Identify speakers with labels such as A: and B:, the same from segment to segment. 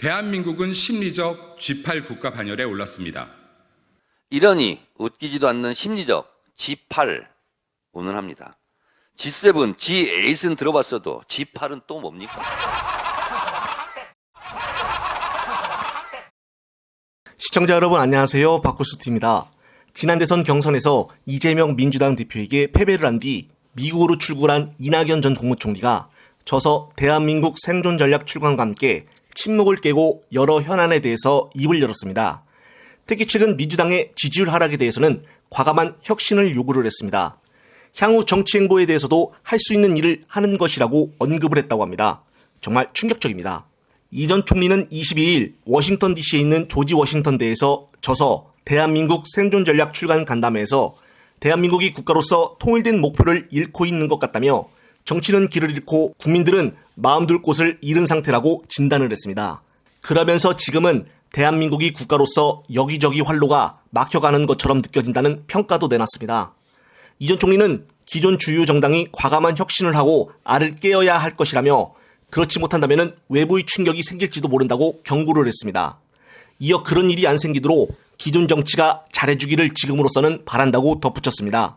A: 대한민국은 심리적 G8 국가 반열에 올랐습니다.
B: 이러니 웃기지도 않는 심리적 G8 운운합니다. G7, G8은 들어봤어도 G8은 또 뭡니까?
C: 시청자 여러분 안녕하세요. 박구스트입니다. 지난 대선 경선에서 이재명 민주당 대표에게 패배를 한 뒤 미국으로 출국한 이낙연 전 국무총리가 져서 대한민국 생존 전략 출간과 함께 침묵을 깨고 여러 현안에 대해서 입을 열었습니다. 특히 최근 민주당의 지지율 하락에 대해서는 과감한 혁신을 요구를 했습니다. 향후 정치 행보에 대해서도 할 수 있는 일을 하는 것이라고 언급을 했다고 합니다. 정말 충격적입니다. 이 전 총리는 22일 워싱턴 DC에 있는 조지 워싱턴대에서 져서 대한민국 생존 전략 출간 간담회에서 대한민국이 국가로서 통일된 목표를 잃고 있는 것 같다며 정치는 길을 잃고 국민들은 마음 둘 곳을 잃은 상태라고 진단을 했습니다. 그러면서 지금은 대한민국이 국가로서 여기저기 활로가 막혀가는 것처럼 느껴진다는 평가도 내놨습니다. 이 전 총리는 기존 주요 정당이 과감한 혁신을 하고 알을 깨어야 할 것이라며 그렇지 못한다면 외부의 충격이 생길지도 모른다고 경고를 했습니다. 이어 그런 일이 안 생기도록 기존 정치가 잘해주기를 지금으로서는 바란다고 덧붙였습니다.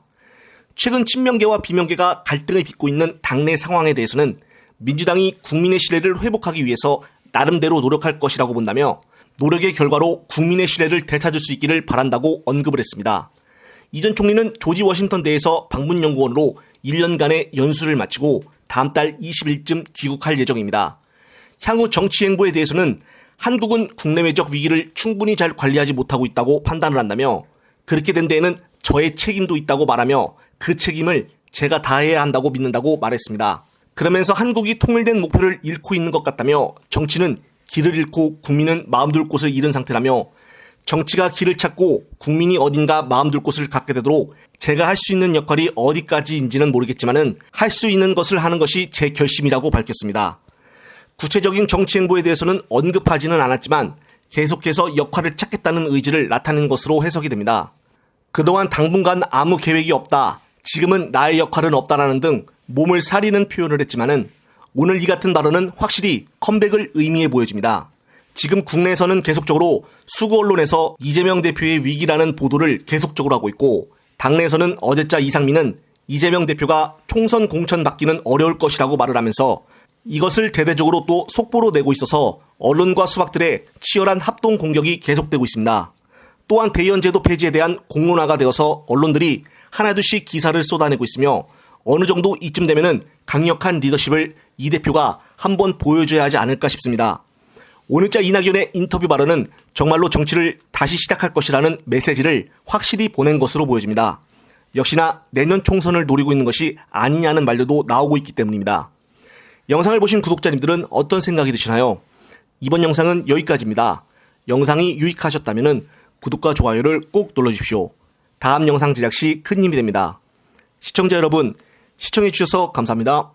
C: 최근 친명계와 비명계가 갈등을 빚고 있는 당내 상황에 대해서는 민주당이 국민의 신뢰를 회복하기 위해서 나름대로 노력할 것이라고 본다며 노력의 결과로 국민의 신뢰를 되찾을 수 있기를 바란다고 언급을 했습니다. 이 전 총리는 조지 워싱턴 대에서 방문연구원으로 1년간의 연수를 마치고 다음 달 20일쯤 귀국할 예정입니다. 향후 정치 행보에 대해서는 한국은 국내외적 위기를 충분히 잘 관리하지 못하고 있다고 판단을 한다며 그렇게 된 데에는 저의 책임도 있다고 말하며 그 책임을 제가 다해야 한다고 믿는다고 말했습니다. 그러면서 한국이 통일된 목표를 잃고 있는 것 같다며 정치는 길을 잃고 국민은 마음 둘 곳을 잃은 상태라며 정치가 길을 찾고 국민이 어딘가 마음 둘 곳을 갖게 되도록 제가 할 수 있는 역할이 어디까지인지는 모르겠지만은 할 수 있는 것을 하는 것이 제 결심이라고 밝혔습니다. 구체적인 정치 행보에 대해서는 언급하지는 않았지만 계속해서 역할을 찾겠다는 의지를 나타낸 것으로 해석이 됩니다. 그동안 당분간 아무 계획이 없다, 지금은 나의 역할은 없다라는 등 몸을 사리는 표현을 했지만은 오늘 이 같은 발언은 확실히 컴백을 의미해 보여집니다. 지금 국내에서는 계속적으로 수구 언론에서 이재명 대표의 위기라는 보도를 계속적으로 하고 있고 당내에서는 어제자 이상민은 이재명 대표가 총선 공천 받기는 어려울 것이라고 말을 하면서 이것을 대대적으로 또 속보로 내고 있어서 언론과 수박들의 치열한 합동 공격이 계속되고 있습니다. 또한 대의원제도 폐지에 대한 공론화가 되어서 언론들이 하나둘씩 기사를 쏟아내고 있으며 어느 정도 이쯤 되면은 강력한 리더십을 이 대표가 한번 보여줘야 하지 않을까 싶습니다. 오늘자 이낙연의 인터뷰 발언은 정말로 정치를 다시 시작할 것이라는 메시지를 확실히 보낸 것으로 보여집니다. 역시나 내년 총선을 노리고 있는 것이 아니냐는 말들도 나오고 있기 때문입니다. 영상을 보신 구독자님들은 어떤 생각이 드시나요? 이번 영상은 여기까지입니다. 영상이 유익하셨다면 구독과 좋아요를 꼭 눌러주십시오. 다음 영상 제작 시 큰 힘이 됩니다. 시청자 여러분, 시청해주셔서 감사합니다.